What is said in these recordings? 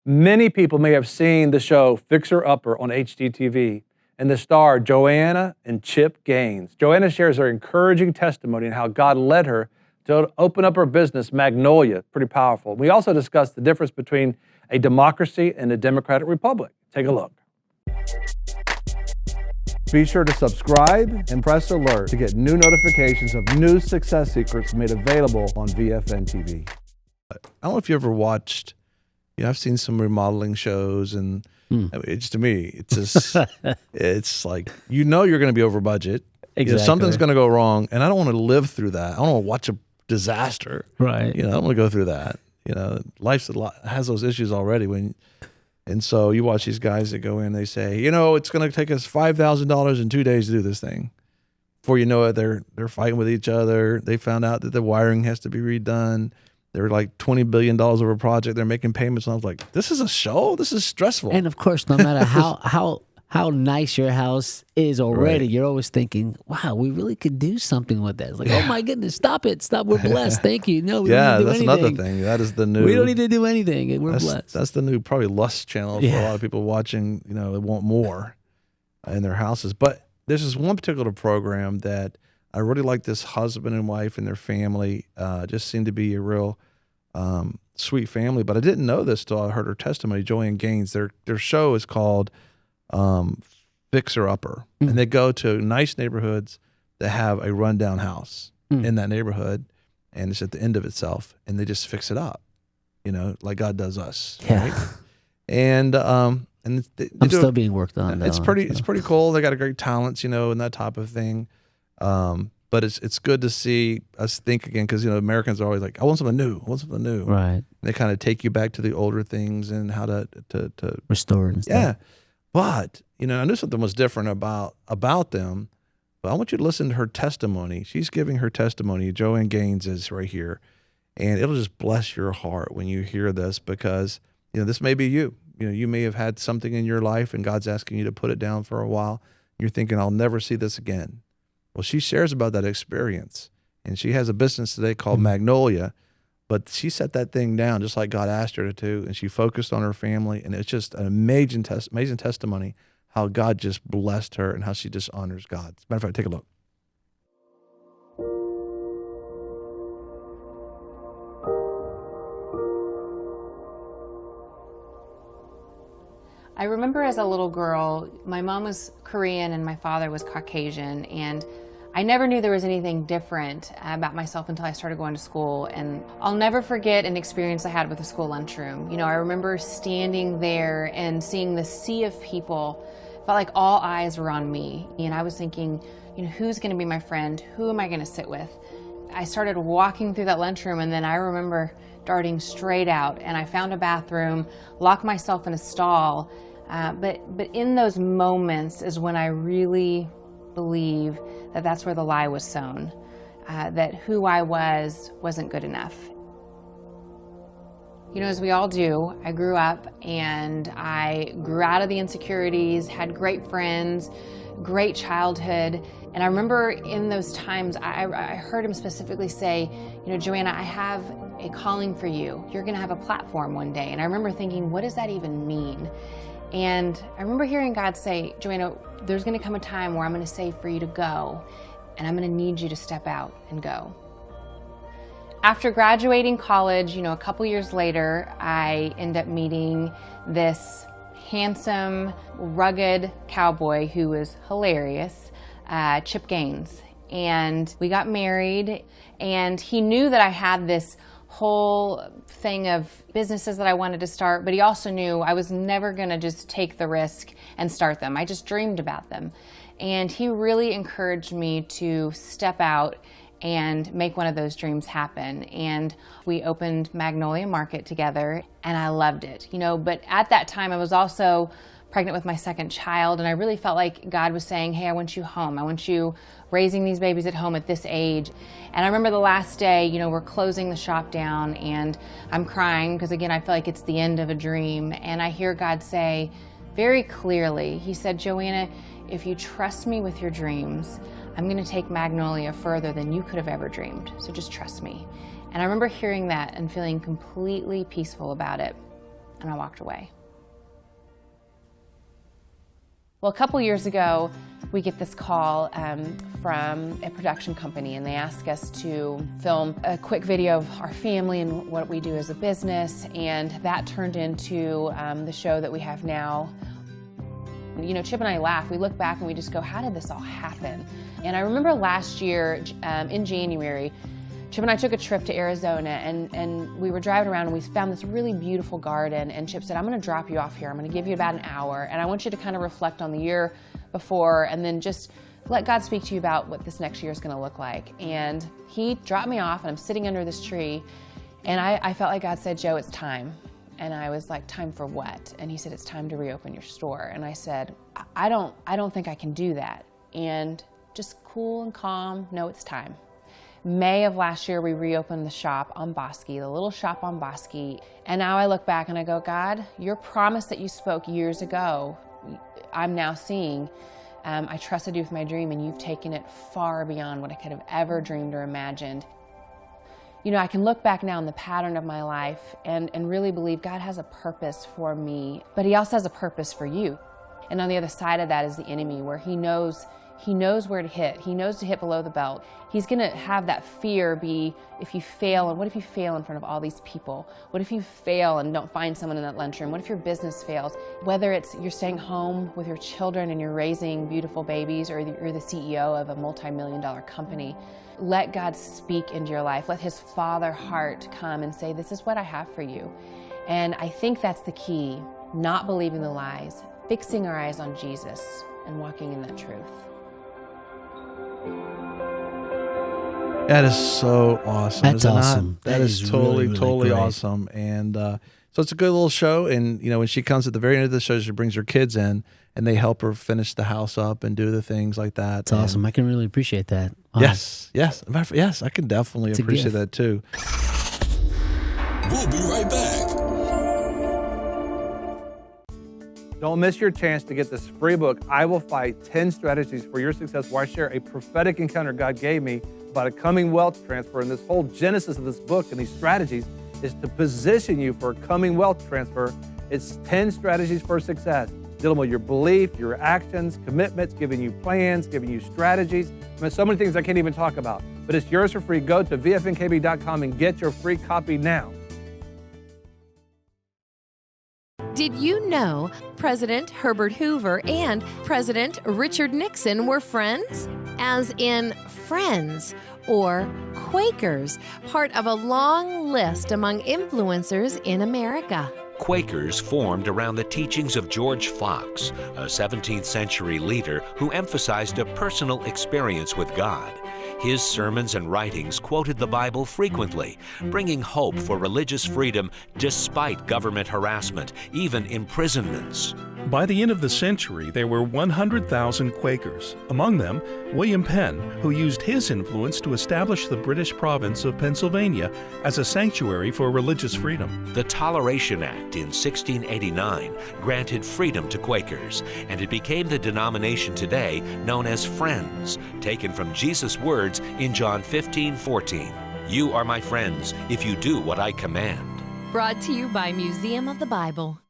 Many people may have seen the show Fixer Upper on HGTV and the star Joanna and Chip Gaines. Joanna shares her encouraging testimony and how God led her to open up her business, Magnolia. Pretty powerful. We also discussed the difference between a democracy and a democratic republic. Take a look. Be sure to subscribe and press alert to get new notifications of new success secrets made available on VFNtv. I don't know if you ever watched, I've seen some remodeling shows, and it's, to me, it's just, it's like, you're going to be over budget. Exactly. Something's going to go wrong, and I don't want to live through that. I don't want to watch a disaster. Right. I don't want to go through that. Life's has those issues already. And so you watch these guys that go in, they say, it's going to take us $5,000 in 2 days to do this thing. Before you know it, they're fighting with each other. They found out that the wiring has to be redone. They're like $20 billion over a project. They're making payments. And I was like, this is a show? This is stressful. And of course, no matter how nice your house is already, Right. You're always thinking, wow, we really could do something with that. It's like, oh my goodness, stop. We're blessed. Thank you. No, we don't need to do that's anything. another thing. That is the new. We don't need to do anything. We're blessed. That's the new probably lust channel for a lot of people watching. They want more in their houses. But there's this one particular program that I really like. This husband and wife and their family just seem to be a real sweet family. But I didn't know this till I heard her testimony. Joanna Gaines. Their show is called Fixer Upper, and they go to nice neighborhoods that have a rundown house in that neighborhood, and it's at the end of itself, and they just fix it up, like God does us. Yeah. Right? And they I'm still being worked on. It's pretty cool. They got a great talents, and that type of thing. But it's good to see us think again, because Americans are always like, I want something new. Right. And they kind of take you back to the older things and how to restore and stuff. Yeah. But, I knew something was different about them, but I want you to listen to her testimony. She's giving her testimony. Joanna Gaines is right here, and it'll just bless your heart when you hear this, because, this may be you. You may have had something in your life, and God's asking you to put it down for a while. You're thinking, I'll never see this again. Well, she shares about that experience, and she has a business today called Magnolia. But she set that thing down just like God asked her to, and she focused on her family. And it's just an amazing testimony how God just blessed her and how she just honors God. As a matter of fact, take a look. I remember as a little girl, my mom was Korean and my father was Caucasian, and I never knew there was anything different about myself until I started going to school. And I'll never forget an experience I had with the school lunchroom. I remember standing there and seeing the sea of people. Felt like all eyes were on me. And I was thinking, who's going to be my friend? Who am I going to sit with? I started walking through that lunchroom, and then I remember darting straight out, and I found a bathroom, locked myself in a stall. But in those moments is when I really believe that that's where the lie was sown, that who I wasn't good enough. As we all do, I grew up and I grew out of the insecurities, had great friends, great childhood. And I remember in those times, I heard him specifically say, Joanna, I have a calling for you. You're gonna have a platform one day. And I remember thinking, what does that even mean? And I remember hearing God say, Joanna, there's gonna come a time where I'm gonna say for you to go, and I'm gonna need you to step out and go. After graduating college, a couple years later, I end up meeting this handsome, rugged cowboy who was hilarious, Chip Gaines. And we got married, and he knew that I had this whole thing of businesses that I wanted to start, but he also knew I was never gonna just take the risk and start them. I just dreamed about them. And he really encouraged me to step out and make one of those dreams happen. And we opened Magnolia Market together, and I loved it. But at that time I was also pregnant with my second child, and I really felt like God was saying, hey, I want you home. I want you raising these babies at home at this age. And I remember the last day, we're closing the shop down, and I'm crying because, again, I feel like it's the end of a dream. And I hear God say very clearly, he said, Joanna, if you trust me with your dreams, I'm going to take Magnolia further than you could have ever dreamed. So just trust me. And I remember hearing that and feeling completely peaceful about it. and I walked away. Well, a couple years ago, we get this call from a production company, and they ask us to film a quick video of our family and what we do as a business, and that turned into the show that we have now. You know, Chip and I laugh. We look back and we just go, how did this all happen? And I remember last year in January, Chip and I took a trip to Arizona, and we were driving around and we found this really beautiful garden, and Chip said, I'm going to drop you off here. I'm going to give you about an hour, and I want you to kind of reflect on the year before and then just let God speak to you about what this next year is going to look like. And he dropped me off, and I'm sitting under this tree, and I felt like God said, Joe, it's time. And I was like, time for what? And he said, it's time to reopen your store. And I said, I don't think I can do that. And just cool and calm, no, it's time. May of last year, we reopened the shop on Bosque, the little shop on Bosque. And now I look back and I go, God, your promise that you spoke years ago, I'm now seeing. I trusted you with my dream, and you've taken it far beyond what I could have ever dreamed or imagined. You know, I can look back now in the pattern of my life and really believe God has a purpose for me, but he also has a purpose for you. And on the other side of that is the enemy, where he knows where to hit. He knows to hit below the belt. He's going to have that fear be, if you fail, and what if you fail in front of all these people? What if you fail and don't find someone in that lunchroom? What if your business fails? Whether it's you're staying home with your children and you're raising beautiful babies, or you're the CEO of a multi-million-dollar company, let God speak into your life. Let his Father heart come and say, this is what I have for you. And I think that's the key, not believing the lies, fixing our eyes on Jesus and walking in that truth. That is so awesome. That's isn't awesome. That is totally, really totally great. awesome. And so it's a good little show. And, you know, when she comes at the very end of the show, she brings her kids in and they help her finish the house up and do the things like that. It's awesome. I can really appreciate that. Wow. Yes. Yes, I can definitely It's a appreciate gift. that too. We'll be right back. Don't miss your chance to get this free book, I Will Fight 10 Strategies for Your Success, where I share a prophetic encounter God gave me about a coming wealth transfer. And this whole genesis of this book and these strategies is to position you for a coming wealth transfer. It's 10 strategies for success, dealing with your belief, your actions, commitments, giving you plans, giving you strategies. I mean, so many things I can't even talk about. But it's yours for free. Go to VFNkb.com and get your free copy now. Did you know President Herbert Hoover and President Richard Nixon were friends? As in friends or Quakers, part of a long list among influencers in America. Quakers formed around the teachings of George Fox, a 17th century leader who emphasized a personal experience with God. His sermons and writings quoted the Bible frequently, bringing hope for religious freedom despite government harassment, even imprisonments. By the end of the century, there were 100,000 Quakers, among them William Penn, who used his influence to establish the British province of Pennsylvania as a sanctuary for religious freedom. The Toleration Act in 1689 granted freedom to Quakers, and it became the denomination today known as Friends, taken from Jesus' words in John 15:14. You are my friends if you do what I command. Brought to you by Museum of the Bible.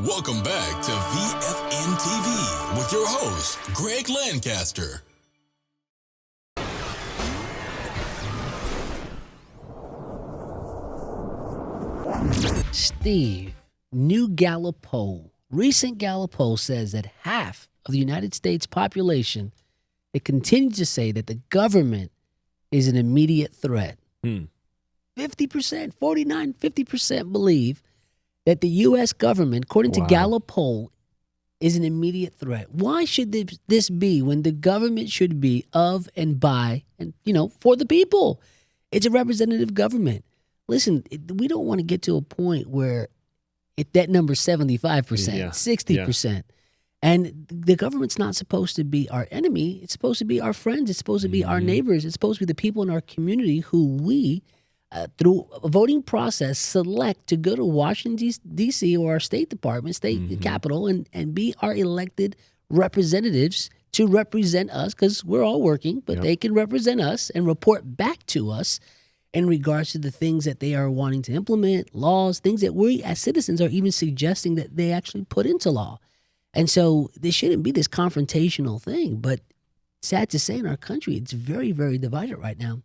Welcome back to VFNtv with your host, Greg Lancaster. Steve, new Gallup poll. Recent Gallup poll says that half of the United States population, they continue to say that the government is an immediate threat. 50%, 50% believe that the U.S. government, according to Gallup poll, is an immediate threat. Why should this be when the government should be of and by and, for the people? It's a representative government. Listen, we don't want to get to a point where that number's 75%, 60%. And the government's not supposed to be our enemy. It's supposed to be our friends. It's supposed to be our neighbors. It's supposed to be the people in our community who we, through a voting process, select to go to Washington, D.C. or our State Department, state capital, and be our elected representatives to represent us, because we're all working, but they can represent us and report back to us in regards to the things that they are wanting to implement, laws, things that we as citizens are even suggesting that they actually put into law. And so there shouldn't be this confrontational thing, but sad to say in our country, it's very, very divided right now.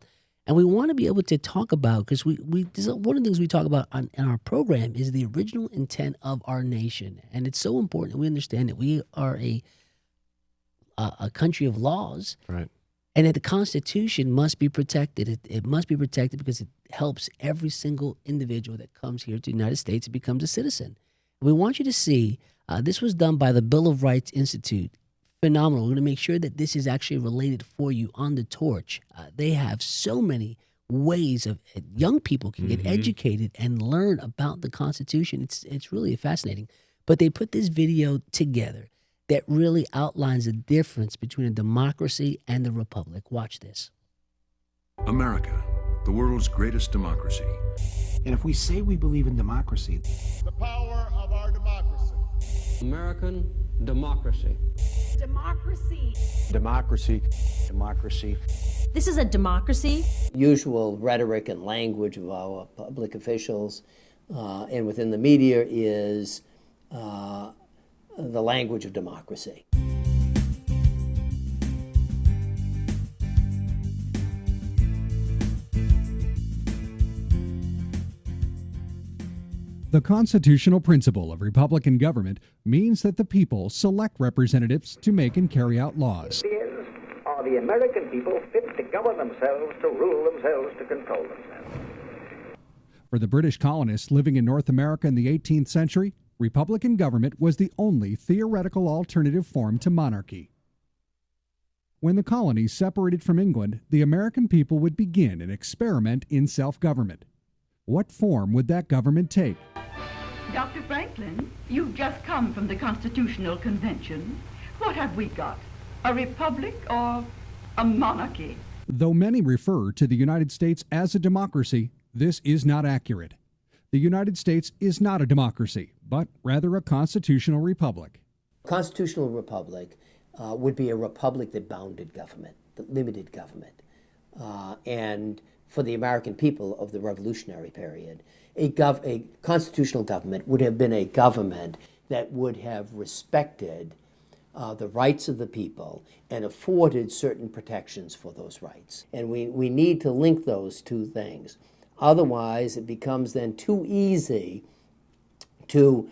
And we want to be able to talk about, because this is one of the things we talk about in our program is the original intent of our nation. And it's so important that we understand that we are a country of laws. Right. And that the Constitution must be protected. It must be protected because it helps every single individual that comes here to the United States and becomes a citizen. We want you to see, this was done by the Bill of Rights Institute. Phenomenal. We're going to make sure that this is actually related for you on the torch. They have so many ways of young people can get educated and learn about the Constitution. It's really fascinating. But they put this video together that really outlines the difference between a democracy and a republic. Watch this. America, the world's greatest democracy. And if we say we believe in democracy, the power of our democracy. American democracy. Democracy. Democracy. Democracy. This is a democracy. Usual rhetoric and language of our public officials and within the media is the language of democracy. The constitutional principle of Republican government means that the people select representatives to make and carry out laws. Are the American people fit to govern themselves, to rule themselves, to control themselves? For the British colonists living in North America in the 18th century, Republican government was the only theoretical alternative form to monarchy. When the colonies separated from England, the American people would begin an experiment in self-government. What form would that government take? Dr. Franklin, you've just come from the Constitutional Convention. What have we got? A republic or a monarchy? Though many refer to the United States as a democracy, this is not accurate. The United States is not a democracy, but rather a constitutional republic. Constitutional republic would be a republic that bounded government, that limited government. And for the American people of the Revolutionary period, a constitutional government would have been a government that would have respected the rights of the people and afforded certain protections for those rights. And we need to link those two things. Otherwise, it becomes then too easy to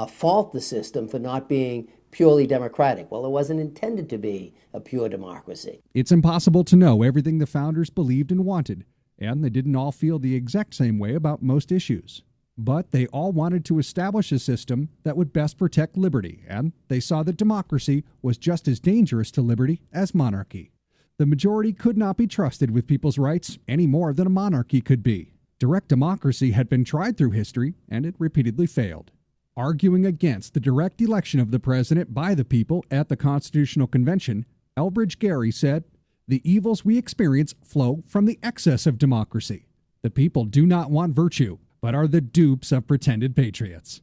fault the system for not being purely democratic. Well, it wasn't intended to be a pure democracy. It's impossible to know everything the founders believed and wanted, and they didn't all feel the exact same way about most issues. But they all wanted to establish a system that would best protect liberty, and they saw that democracy was just as dangerous to liberty as monarchy. The majority could not be trusted with people's rights any more than a monarchy could be. Direct democracy had been tried through history, and it repeatedly failed. Arguing against the direct election of the president by the people at the Constitutional Convention, Elbridge Gerry said, "The evils we experience flow from the excess of democracy. The people do not want virtue, but are the dupes of pretended patriots."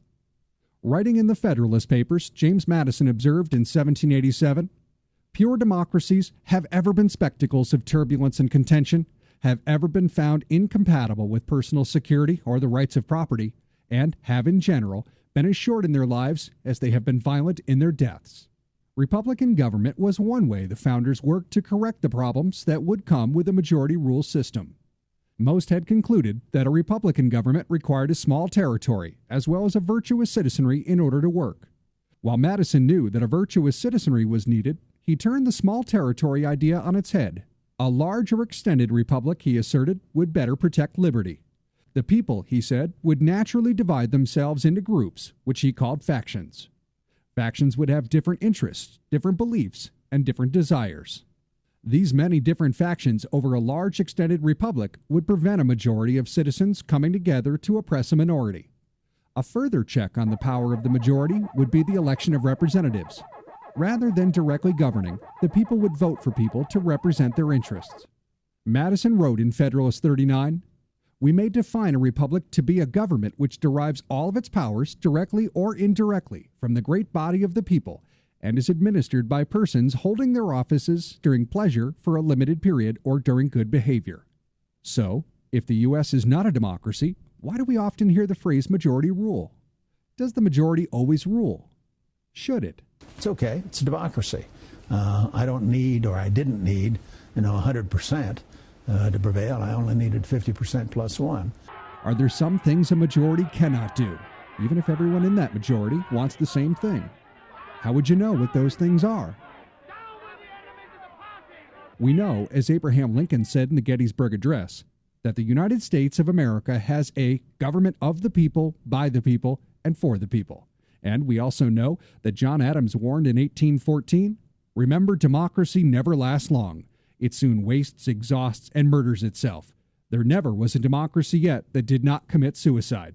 Writing in the Federalist Papers, James Madison observed in 1787, "Pure democracies have ever been spectacles of turbulence and contention, have ever been found incompatible with personal security or the rights of property, and have in general been as short in their lives as they have been violent in their deaths." Republican government was one way the founders worked to correct the problems that would come with a majority rule system. Most had concluded that a Republican government required a small territory as well as a virtuous citizenry in order to work. While Madison knew that a virtuous citizenry was needed, he turned the small territory idea on its head. A large or extended republic, he asserted, would better protect liberty. The people, he said, would naturally divide themselves into groups, which he called factions. Factions would have different interests, different beliefs, and different desires. These many different factions over a large extended republic would prevent a majority of citizens coming together to oppress a minority. A further check on the power of the majority would be the election of representatives. Rather than directly governing, the people would vote for people to represent their interests. Madison wrote in Federalist 39, "We may define a republic to be a government which derives all of its powers, directly or indirectly, from the great body of the people, and is administered by persons holding their offices during pleasure for a limited period or during good behavior. So, if the U.S. is not a democracy, why do we often hear the phrase majority rule? Does the majority always rule? Should it? It's okay. It's a democracy. I don't need, or I didn't need, 100% to prevail. I only needed 50% plus one. Are there some things a majority cannot do, even if everyone in that majority wants the same thing? How would you know what those things are? We know, as Abraham Lincoln said in the Gettysburg Address, that the United States of America has a government of the people, by the people, and for the people. And we also know that John Adams warned in 1814, "Remember, democracy never lasts long. It soon wastes, exhausts, and murders itself. There never was a democracy yet that did not commit suicide."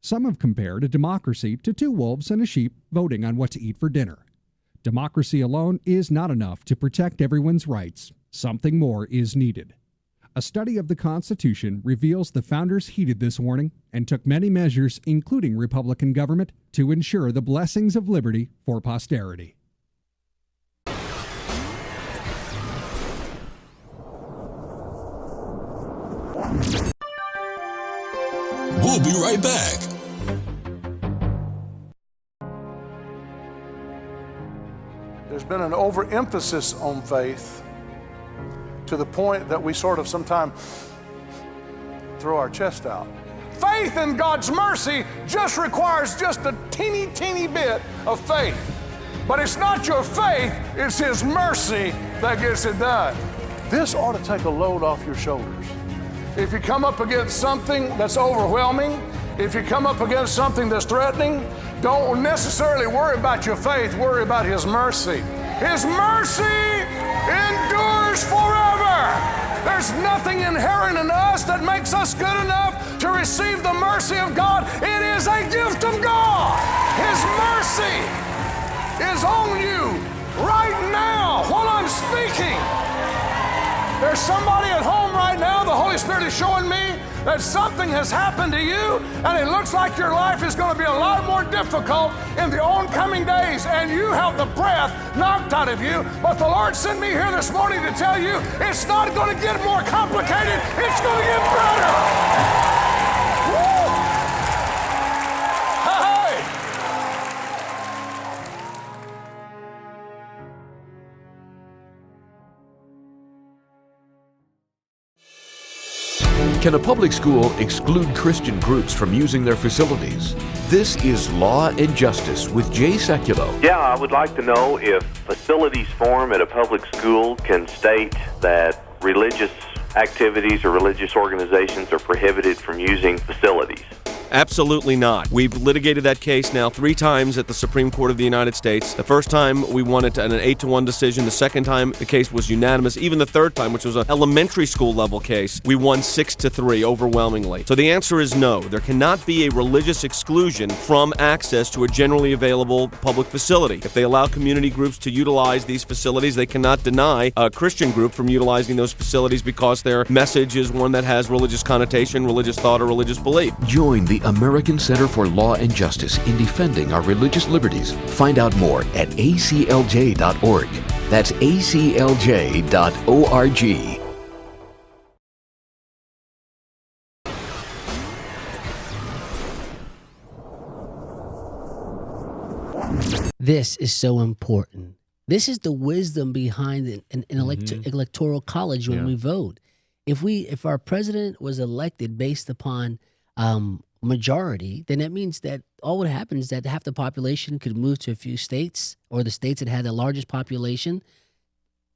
Some have compared a democracy to two wolves and a sheep voting on what to eat for dinner. Democracy alone is not enough to protect everyone's rights. Something more is needed. A study of the Constitution reveals the founders heeded this warning and took many measures, including Republican government, to ensure the blessings of liberty for posterity. We'll be right back. There's been an overemphasis on faith to the point that we sort of sometimes throw our chest out. Faith in God's mercy just requires just a teeny bit of faith. But it's not your faith, it's His mercy that gets it done. This ought to take a load off your shoulders. If you come up against something that's overwhelming, if you come up against something that's threatening, don't necessarily worry about your faith, worry about His mercy. His mercy endures forever. There's nothing inherent in us that makes us good enough to receive the mercy of God. It is a gift of God. His mercy is on you right now while I'm speaking. There's somebody at home right now, the Holy Spirit is showing me that something has happened to you and it looks like your life is going to be a lot more difficult in the oncoming days, and you have the breath knocked out of you. But the Lord sent me here this morning to tell you it's not going to get more complicated, it's going to get better. Woo! Hey! Can a public school exclude Christian groups from using their facilities? This is Law and Justice with Jay Sekulow. Yeah, I would like to know if facilities form at a public school can state that religious activities or religious organizations are prohibited from using facilities. Absolutely not. We've litigated that case now 3 times at the Supreme Court of the United States. The first time we won it in an 8-1 decision. The second time the case was unanimous. Even the third time, which was an elementary school level case, we won 6-3 overwhelmingly. So the answer is no. There cannot be a religious exclusion from access to a generally available public facility. If they allow community groups to utilize these facilities, they cannot deny a Christian group from utilizing those facilities because their message is one that has religious connotation, religious thought, or religious belief. Join the American Center for Law and Justice in defending our religious liberties. Find out more at aclj.org. That's aclj.org. This is so important. This is the wisdom behind an electoral college when we vote. If our president was elected based upon majority, then that means that all what happens is that half the population could move to a few states, or the states that had the largest population.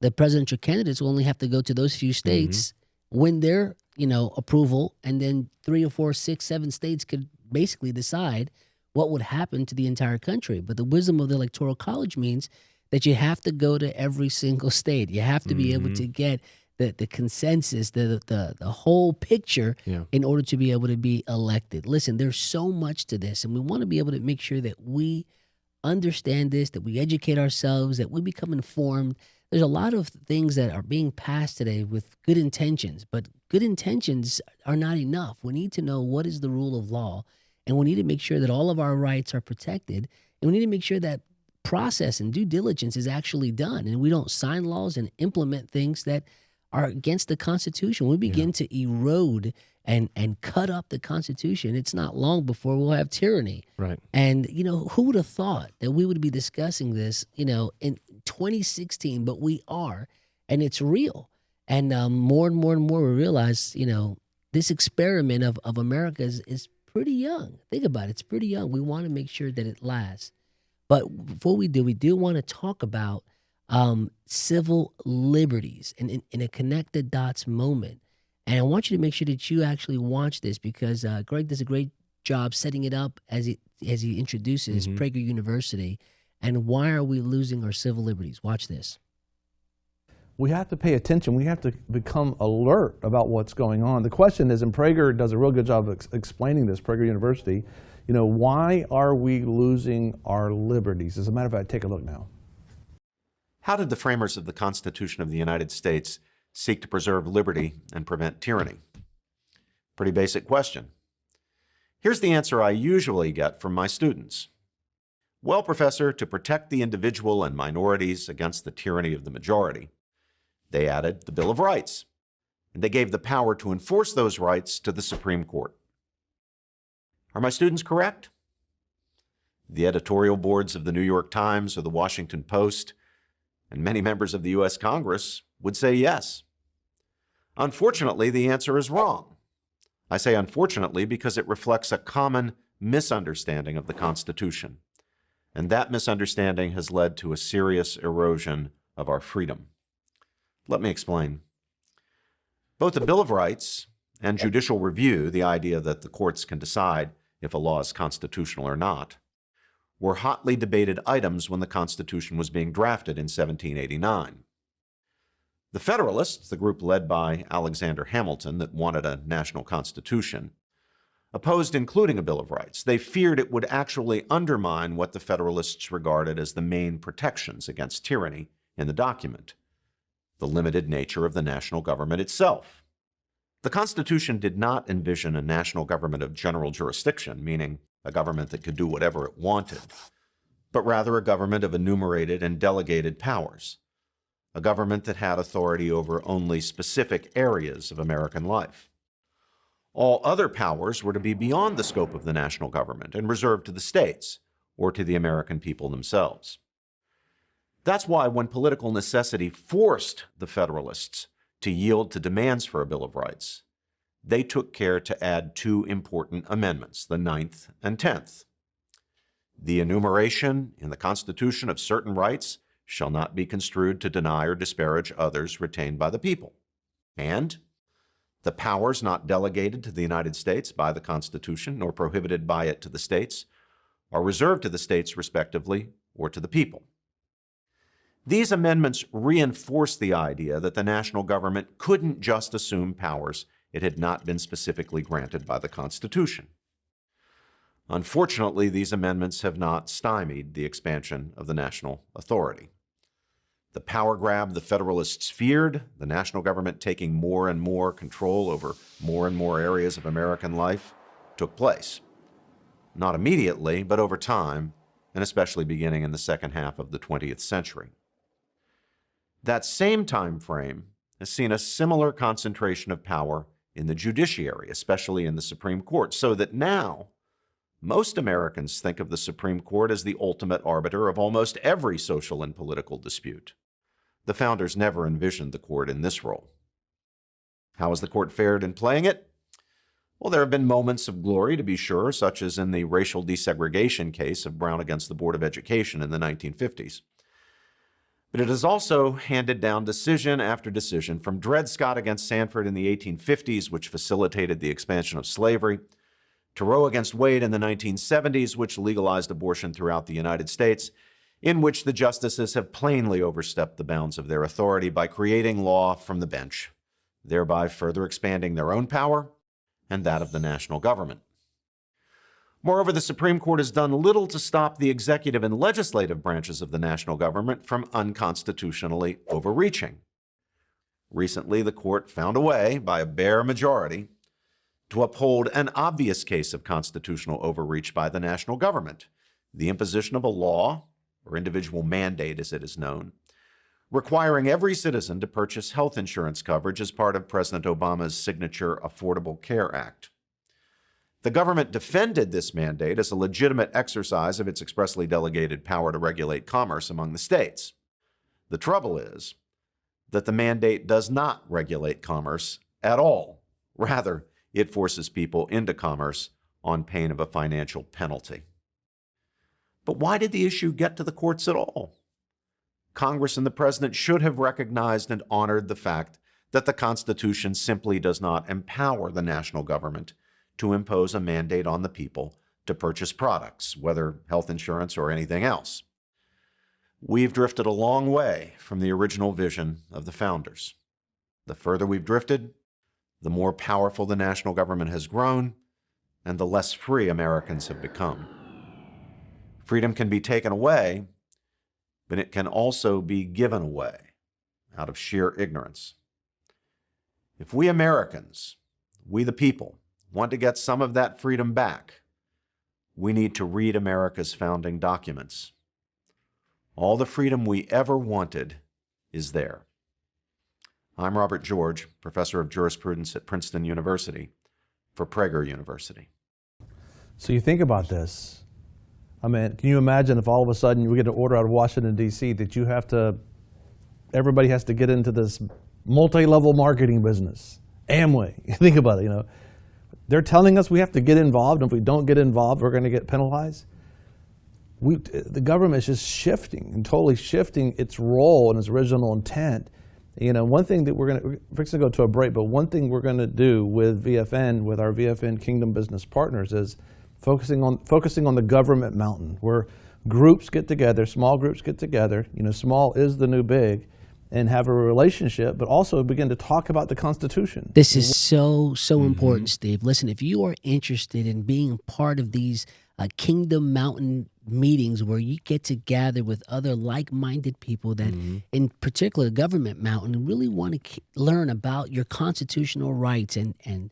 The presidential candidates will only have to go to those few states, win their approval, and then 3 or 4, 6, 7 states could basically decide what would happen to the entire country. But the wisdom of the Electoral College means that you have to go to every single state. You have to be able to get the consensus, the whole picture in order to be able to be elected. Listen, there's so much to this, and we want to be able to make sure that we understand this, that we educate ourselves, that we become informed. There's a lot of things that are being passed today with good intentions, but good intentions are not enough. We need to know what is the rule of law, and we need to make sure that all of our rights are protected, and we need to make sure that process and due diligence is actually done, and we don't sign laws and implement things that are against the Constitution. We begin to erode and cut up the Constitution. It's not long before we'll have tyranny. Right. And, who would have thought that we would be discussing this, in 2016, but we are, and it's real. And more and more and more we realize, this experiment of America is pretty young. Think about it. It's pretty young. We want to make sure that it lasts. But before we do want to talk about civil liberties and in a connect the dots moment. And I want you to make sure that you actually watch this because Greg does a great job setting it up as he introduces Prager University. And why are we losing our civil liberties? Watch this. We have to pay attention. We have to become alert about what's going on. The question is, and Prager does a real good job of explaining this, Prager University, why are we losing our liberties? As a matter of fact, take a look now. How did the framers of the Constitution of the United States seek to preserve liberty and prevent tyranny? Pretty basic question. Here's the answer I usually get from my students. Well, Professor, to protect the individual and minorities against the tyranny of the majority, they added the Bill of Rights, and they gave the power to enforce those rights to the Supreme Court. Are my students correct? The editorial boards of the New York Times or the Washington Post and many members of the U.S. Congress would say yes. Unfortunately, the answer is wrong. I say unfortunately because it reflects a common misunderstanding of the Constitution, and that misunderstanding has led to a serious erosion of our freedom. Let me explain. Both the Bill of Rights and judicial review, the idea that the courts can decide if a law is constitutional or not, were hotly debated items when the Constitution was being drafted in 1789. The Federalists, the group led by Alexander Hamilton that wanted a national constitution, opposed including a Bill of Rights. They feared it would actually undermine what the Federalists regarded as the main protections against tyranny in the document, the limited nature of the national government itself. The Constitution did not envision a national government of general jurisdiction, meaning a government that could do whatever it wanted, but rather a government of enumerated and delegated powers, a government that had authority over only specific areas of American life. All other powers were to be beyond the scope of the national government and reserved to the states or to the American people themselves. That's why when political necessity forced the Federalists to yield to demands for a Bill of Rights, they took care to add two important amendments, the 9th and 10th. The enumeration in the Constitution of certain rights shall not be construed to deny or disparage others retained by the people. And the powers not delegated to the United States by the Constitution nor prohibited by it to the states are reserved to the states respectively or to the people. These amendments reinforce the idea that the national government couldn't just assume powers it had not been specifically granted by the Constitution. Unfortunately, these amendments have not stymied the expansion of the national authority. The power grab the Federalists feared, the national government taking more and more control over more and more areas of American life, took place. Not immediately, but over time, and especially beginning in the second half of the 20th century. That same time frame has seen a similar concentration of power in the judiciary, especially in the Supreme Court, so that now most Americans think of the Supreme Court as the ultimate arbiter of almost every social and political dispute. The founders never envisioned the court in this role. How has the court fared in playing it? Well, there have been moments of glory, to be sure, such as in the racial desegregation case of Brown against the Board of Education in the 1950s. But it has also handed down decision after decision, from Dred Scott against Sanford in the 1850s, which facilitated the expansion of slavery, to Roe against Wade in the 1970s, which legalized abortion throughout the United States, in which the justices have plainly overstepped the bounds of their authority by creating law from the bench, thereby further expanding their own power and that of the national government. Moreover, the Supreme Court has done little to stop the executive and legislative branches of the national government from unconstitutionally overreaching. Recently, the court found a way, by a bare majority, to uphold an obvious case of constitutional overreach by the national government, the imposition of a law or individual mandate as it is known, requiring every citizen to purchase health insurance coverage as part of President Obama's signature Affordable Care Act. The government defended this mandate as a legitimate exercise of its expressly delegated power to regulate commerce among the states. The trouble is that the mandate does not regulate commerce at all. Rather, it forces people into commerce on pain of a financial penalty. But why did the issue get to the courts at all? Congress and the president should have recognized and honored the fact that the Constitution simply does not empower the national government to impose a mandate on the people to purchase products, whether health insurance or anything else. We've drifted a long way from the original vision of the founders. The further we've drifted, the more powerful the national government has grown, and the less free Americans have become. Freedom can be taken away, but it can also be given away out of sheer ignorance. If we Americans, we the people, want to get some of that freedom back, we need to read America's founding documents. All the freedom we ever wanted is there. I'm Robert George, professor of jurisprudence at Princeton University for Prager University. So you think about this. I mean, can you imagine if all of a sudden we get an order out of Washington, D.C. that everybody has to get into this multi-level marketing business? Amway, think about it, They're telling us we have to get involved, and if we don't get involved, we're going to get penalized. The government is just shifting and totally shifting its role and its original intent. One thing that we're fixing to go to a break, but one thing we're going to do with VFN, with our VFN Kingdom business partners, is focusing on the government mountain, where groups get together, small groups get together. Small is the new big, and have a relationship, but also begin to talk about the Constitution. This is so important, Steve. Listen, if you are interested in being part of these Kingdom Mountain meetings where you get to gather with other like-minded people that, in particular, Government Mountain, really want to learn about your constitutional rights and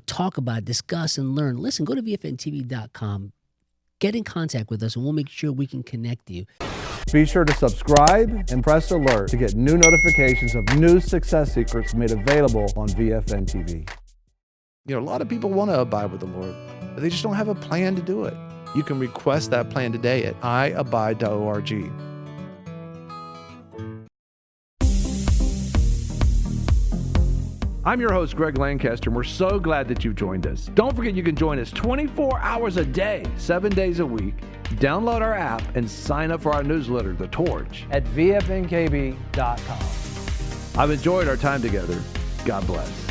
talk about, discuss, and learn. Listen, go to VFNtv.com. Get in contact with us, and we'll make sure we can connect you. Be sure to subscribe and press alert to get new notifications of new success secrets made available on VFNtv. A lot of people want to abide with the Lord, but they just don't have a plan to do it. You can request that plan today at iabide.org. I'm your host, Greg Lancaster, and we're so glad that you've joined us. Don't forget you can join us 24 hours a day, 7 days a week. Download our app and sign up for our newsletter, The Torch, at VFNkb.com. I've enjoyed our time together. God bless.